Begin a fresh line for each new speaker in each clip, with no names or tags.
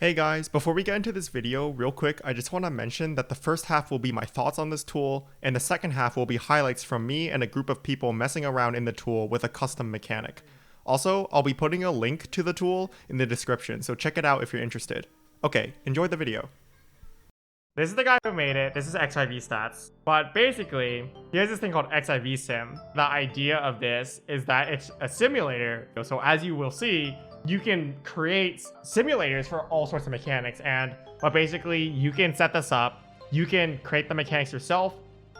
Hey guys, before we get into this video, real quick, I just want to mention that the first half will be my thoughts on this tool, and the second half will be highlights from me and a group of people messing around in the tool with a custom mechanic. Also, I'll be putting a link to the tool in the description, so check it out if you're interested. Okay, enjoy the video.
This is the guy who made it. This is XIV stats. But basically, here's this thing called XIV Sim. The idea of this is that it's a simulator. So as you will see, you can create simulators for all sorts of mechanics. But basically, you can set this up. You can create the mechanics yourself,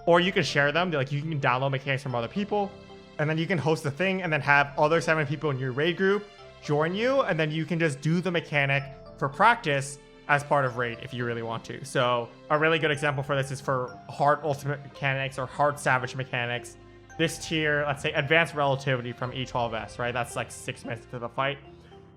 or you can share them. Like, you can download mechanics from other people, and then you can host the thing and then have other 7 people in your raid group join you, and then you can just do the mechanic for practice as part of raid if you really want to. So a really good example for this is for hard ultimate mechanics or hard savage mechanics. This tier, let's say advanced relativity from E12S, right? That's like 6 minutes into the fight.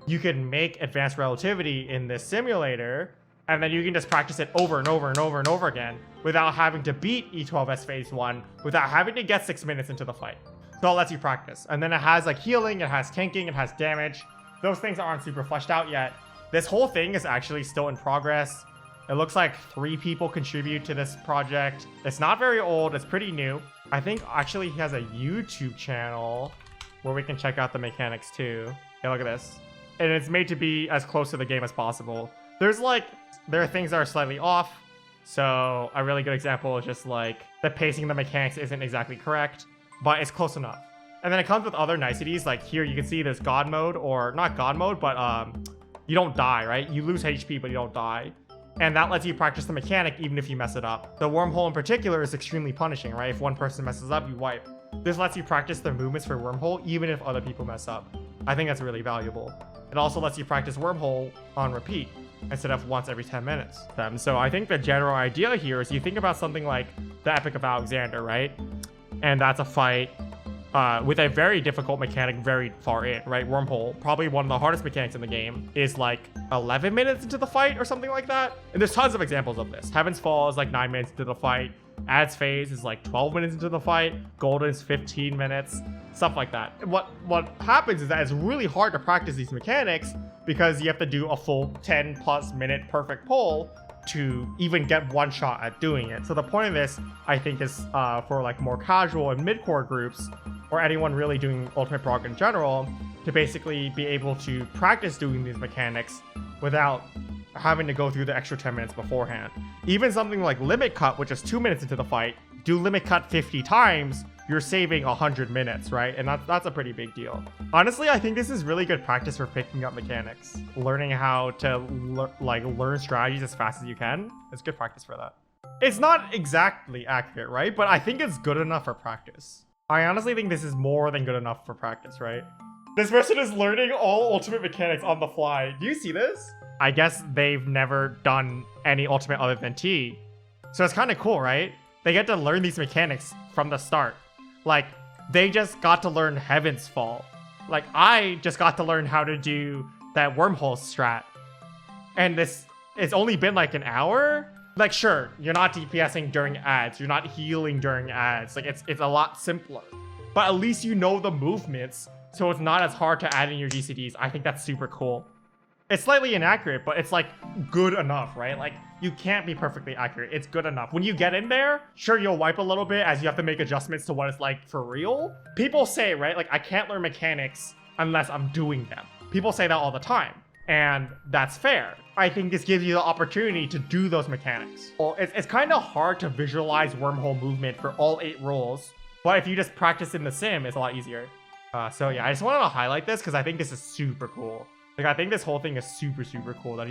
You can make advanced relativity in this simulator, and then you can just practice it over and over and over and over again without having to beat E12S phase 1, without having to get 6 minutes into the fight. So it lets you practice. And then it has like healing, it has tanking, it has damage. Those things aren't super fleshed out yet. This whole thing is actually still in progress. It looks like 3 people contribute to this project. It's not very old, it's pretty new. I think actually he has a YouTube channel where we can check out the mechanics too. Yeah, look at this. And it's made to be as close to the game as possible. There are things that are slightly off. So a really good example is just like the pacing of the mechanics isn't exactly correct, but it's close enough. And then it comes with other niceties. Like here you can see there's God mode, or not God mode, but you don't die, right? You lose HP, but you don't die. And that lets you practice the mechanic even if you mess it up. The wormhole in particular is extremely punishing, right? If one person messes up, you wipe. This lets you practice the movements for wormhole even if other people mess up. I think that's really valuable. It also lets you practice wormhole on repeat instead of once every 10 minutes. So I think the general idea here is you think about something like the Epic of Alexander, right? And that's a fight with a very difficult mechanic very far in, right? Wormhole, probably one of the hardest mechanics in the game, is like 11 minutes into the fight or something like that. And there's tons of examples of this. Heaven's Fall is like 9 minutes into the fight. Ad's Phase is like 12 minutes into the fight. Golden is 15 minutes, stuff like that. What happens is that it's really hard to practice these mechanics because you have to do a full 10+ minute perfect pull to even get one shot at doing it. So the point of this, I think, is for like more casual and mid-core groups, or anyone really doing Ultimate Prog in general, to basically be able to practice doing these mechanics without having to go through the extra 10 minutes beforehand. Even something like Limit Cut, which is 2 minutes into the fight, do Limit Cut 50 times, you're saving 100 minutes, right? And that's a pretty big deal. Honestly, I think this is really good practice for picking up mechanics. Learning how to learn strategies as fast as you can. It's good practice for that. It's not exactly accurate, right? But I think it's good enough for practice. I honestly think this is more than good enough for practice, right? This person is learning all ultimate mechanics on the fly. Do you see this? I guess they've never done any ultimate other than T. So it's kind of cool, right? They get to learn these mechanics from the start. Like, they just got to learn Heaven's Fall. Like, I just got to learn how to do that wormhole strat. And it's only been like an hour? Like, sure, you're not DPSing during ads. You're not healing during ads. Like, it's a lot simpler. But at least you know the movements, so it's not as hard to add in your GCDs. I think that's super cool. It's slightly inaccurate, but it's like good enough, right? Like, you can't be perfectly accurate. It's good enough. When you get in there, sure, you'll wipe a little bit as you have to make adjustments to what it's like for real. People say, right? Like, I can't learn mechanics unless I'm doing them. People say that all the time. And that's fair. I think this gives you the opportunity to do those mechanics. Well, it's kind of hard to visualize wormhole movement for all 8 roles, but if you just practice in the sim, it's a lot easier. So yeah, I just wanted to highlight this because I think this is super cool. Like, I think this whole thing is super cool that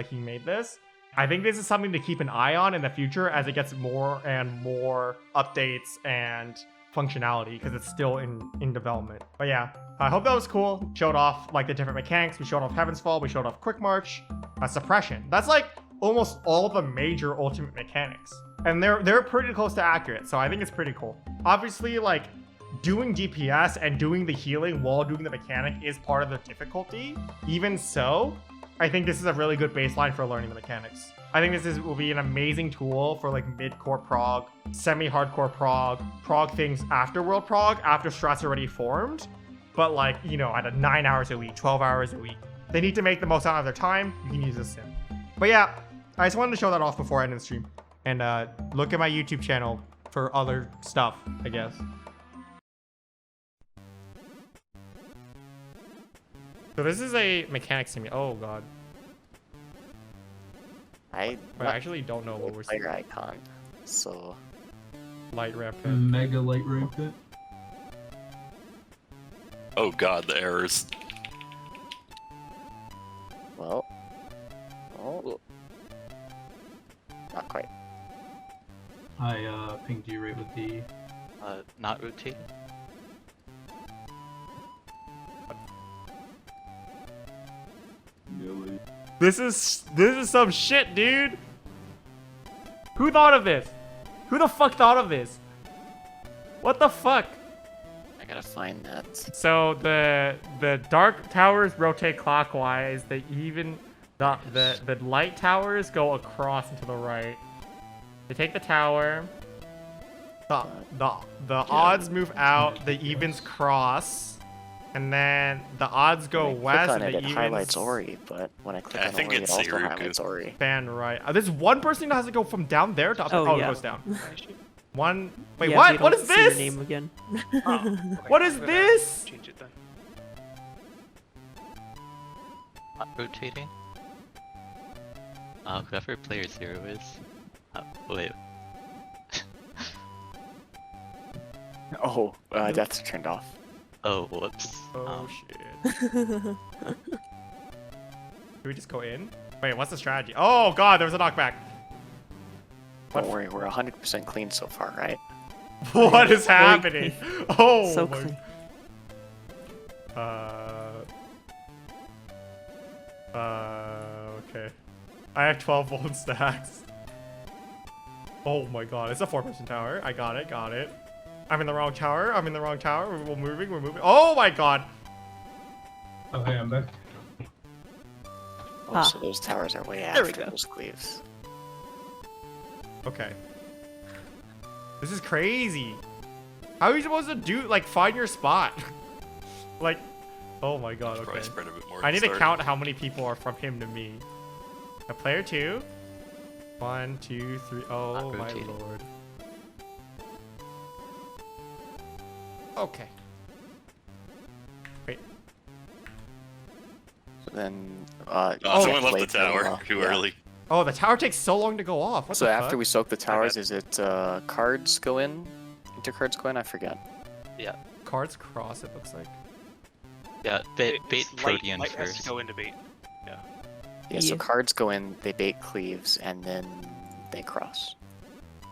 he made this. I think this is something to keep an eye on in the future as it gets more and more updates and functionality, because it's still in development. But yeah, I hope that was cool. Showed off like the different mechanics. We showed off Heaven's Fall. We showed off Quick March, Suppression. That's like almost all the major ultimate mechanics, and they're pretty close to accurate. So I think it's pretty cool. Obviously, like, doing DPS and doing the healing while doing the mechanic is part of the difficulty. Even so, I think this is a really good baseline for learning the mechanics. I think this will be an amazing tool for like mid-core prog, semi-hardcore prog things after World Prog, after strats already formed. But like, you know, at 9 hours a week, 12 hours a week. They need to make the most out of their time. You can use this sim. But yeah, I just wanted to show that off before I end the stream. And look at my YouTube channel for other stuff, I guess. So this is a mechanic simulator. Oh god.
I
actually don't know what we're seeing.
player icon, so
Light ramp pit.
Mega light ramp pit.
Oh god, the errors.
well, oh, not quite.
I pinged you right with the.
Not rotating.
This is some shit, dude. Who thought of this? Who the fuck thought of this? What the fuck?
I gotta find that.
So the dark towers rotate clockwise. The light towers go across and to the right. They take the tower. The odds move out. The evens cross. And then the odds go
When I
west
click on
and
it,
the
it
evens
highlights Ori, but when I click
I
on
think
Ori, it
it's
also
Iruku.
highlights Ori.
fan right. There's one person that has to go from down there to up.
Oh,
Oh,
yeah.
it goes down. One. Wait,
Yeah,
what?
we
What
don't
is
see your
this?
name again.
What is this?
Change it then.
Not rotating. Whoever player 0 is. Wait.
Oh, that's turned off.
Oh, whoops.
Oh shit. Can we just go in? Wait, what's the strategy? Oh god, there was a knockback.
Don't worry, we're 100% clean so far, right?
What is happening? Oh
So
my.
clean.
Okay. I have 12 volt stacks. Oh my god, it's a 4-person tower. I got it. I'm in the wrong tower. We're moving. Oh my god.
Oh, hey, I'm back.
Oh,
Ah.
so those towers are way
There we
after
go.
those cleaves.
Okay. This is crazy. How are you supposed to do, like, find your spot? Like, oh my god,
Probably
okay.
spread a bit more.
I
at
need
the
to
start.
count how many people are from him to me. A player 2. 1, 2, 3. Oh
Not
my
rotating.
lord. Okay. Wait.
So then,
Oh, someone left the
Blade
tower
will,
too
yeah.
early.
Oh, the tower takes so long to go off. What
So
the
after
fuck?
we soak the towers,
bad.
is it cards go in? Intercards go in? I forget.
Yeah.
Cards cross, it looks like.
Yeah, bait
It's
Protean
light has to
first.
go into bait.
Yeah, so
Yeah.
cards go in, they bait cleaves, and then they cross.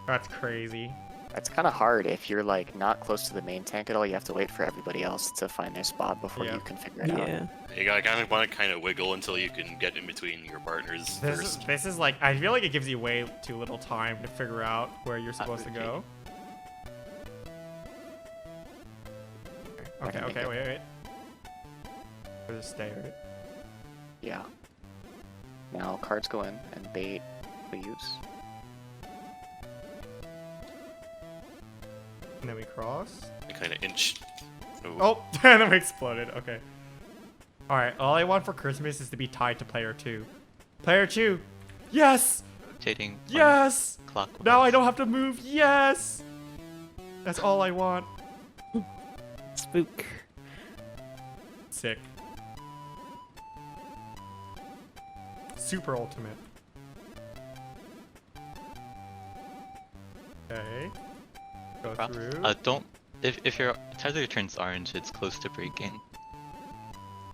That's crazy.
That's kind of hard if you're like not close to the main tank at all. You have to wait for everybody else to find their spot before
Yeah.
you can figure it out.
Yeah.
You gotta want to kind of wiggle until you can get in between your partners first.
This is like, I feel like it gives you way too little time to figure out where you're supposed to go. Okay,
think it-
wait. Or just stay, right?
Yeah. Now cards go in and bait cleaves.
And then we cross.
Kind of inch.
Oh, and then we exploded. Okay. Alright, all I want for Christmas is to be tied to player 2. Player 2! Yes!
Rotating.
Yes!
Clockwise.
Now I don't have to move. Yes! That's all I want.
Spook.
Sick. Super ultimate. Okay. Go through.
Don't. If your tether turns orange, it's close to breaking.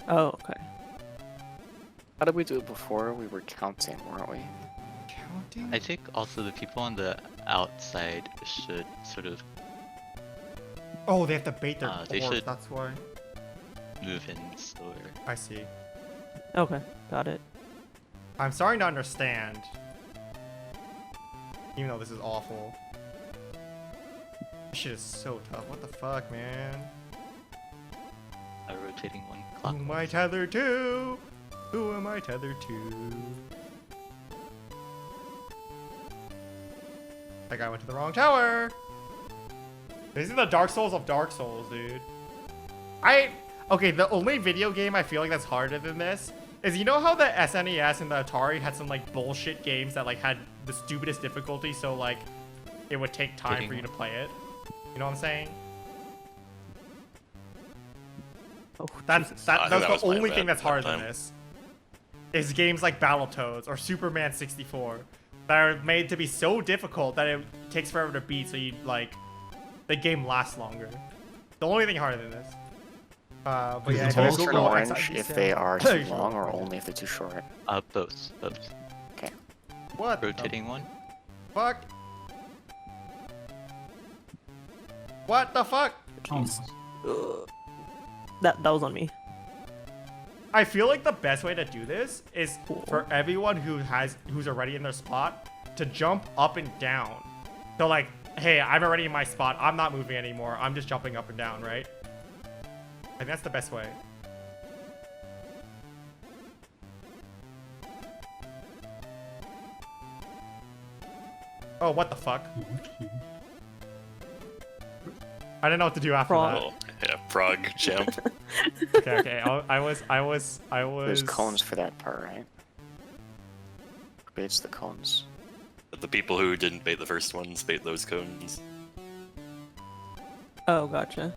Oh, okay.
How did we do it before? We were counting, weren't we?
Counting?
I think also the people on the outside should sort of
Oh, they have to bait their
they
corpse,
should-
that's why.
move in slower.
I see.
Okay, got it.
I'm starting to understand. Even though this is awful. This shit is so tough. What the fuck, man?
Rotating one
Who am I
clockwise.
tethered to? Who am I tethered to? That guy went to the wrong tower. This is the Dark Souls of Dark Souls, dude. Okay, the only video game I feel like that's harder than this is you know how the SNES and the Atari had some like bullshit games that like had the stupidest difficulty, so like it would take time for you to play it. You know what I'm saying?
Oh,
That's
Jesus.
that's
that
the
was my
only
bad
thing that's
that
harder than
time.
this. Is games like Battletoads or Superman 64 that are made to be so difficult that it takes forever to beat, so you like the game lasts longer. The only thing harder than this. But
Is
yeah,
the
if you
balls
Turn
Google
orange
XIV
if
sim-
they are too
Sure.
long or only if they're too short.
Both.
What
Rotating one.
the fuck? What the fuck?
Almost.
That was on me.
I feel like the best way to do this is for everyone who's already in their spot to jump up and down. So like, hey, I'm already in my spot. I'm not moving anymore. I'm just jumping up and down, right? I think that's the best way. Oh, what the fuck? I didn't know what to do after
Frog.
Oh, yeah, Prague champ.
that. Okay. I was.
There's cones for that part, right? Baits the cones.
But the people who didn't bait the first ones bait those cones.
Oh, gotcha.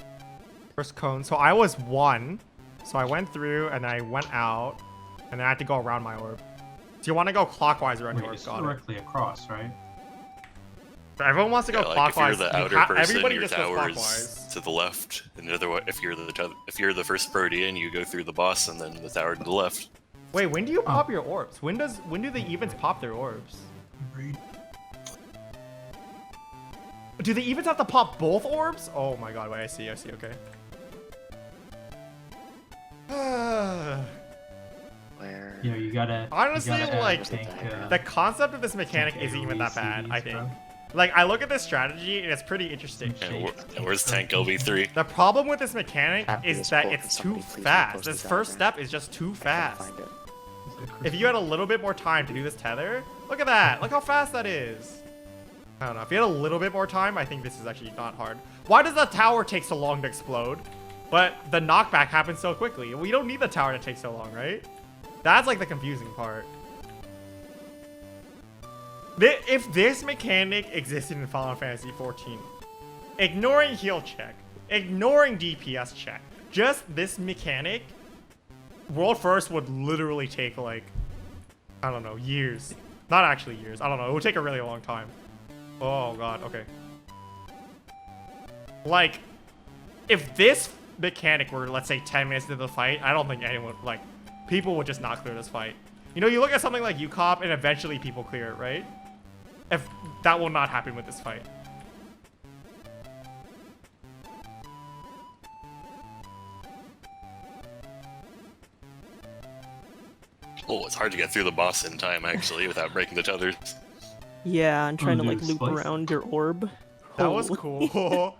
First cone. So I was 1. So I went through and I went out, and then I had to go around my orb. So you want to go clockwise around your
Wait,
orb.
it's
Got it.
directly across, right?
So everyone wants to go
Yeah, like
clockwise.
if you're the
You
outer
ha-
person,
everybody
your
just goes
tower
clockwise.
is to the left, and the other way, if you're the first Protean, you go through the boss and then the tower to the left.
Wait, when do you pop your orbs? When do the evens pop their orbs?
Agreed.
Do the evens have to pop both orbs? Oh my god, wait, I see, okay.
Where?
Yeah, you gotta.
Honestly,
you gotta
like,
tank,
The concept of this mechanic
tank
isn't even that bad, I
AoE
think.
CDs,
Like, I look at this strategy and it's pretty interesting.
And where's Tank LV3?
The problem with this mechanic
After
is
this
that
quote,
it's
can
too
somebody please
fast.
repost
This
the
first
diagram?
step is just too
I can't
fast.
find it.
If you had a little bit more time to do this tether, look at that. Look how fast that is. I don't know. If you had a little bit more time, I think this is actually not hard. Why does the tower take so long to explode? But the knockback happens so quickly. We don't need the tower to take so long, right? That's like the confusing part. If this mechanic existed in Final Fantasy XIV, ignoring heal check, ignoring DPS check, just this mechanic, World First would literally take like, I don't know, years. Not actually years. I don't know. It would take a really long time. Oh god, okay. Like, if this mechanic were, let's say, 10 minutes into the fight, I don't think anyone, like, people would just not clear this fight. You know, you look at something like UCOP and eventually people clear it, right? If that will not happen with this fight.
Oh, it's hard to get through the boss in time, actually, without breaking the tethers.
Yeah, I'm trying to
dude,
like loop
splice.
around your orb.
That was
Holy-
cool.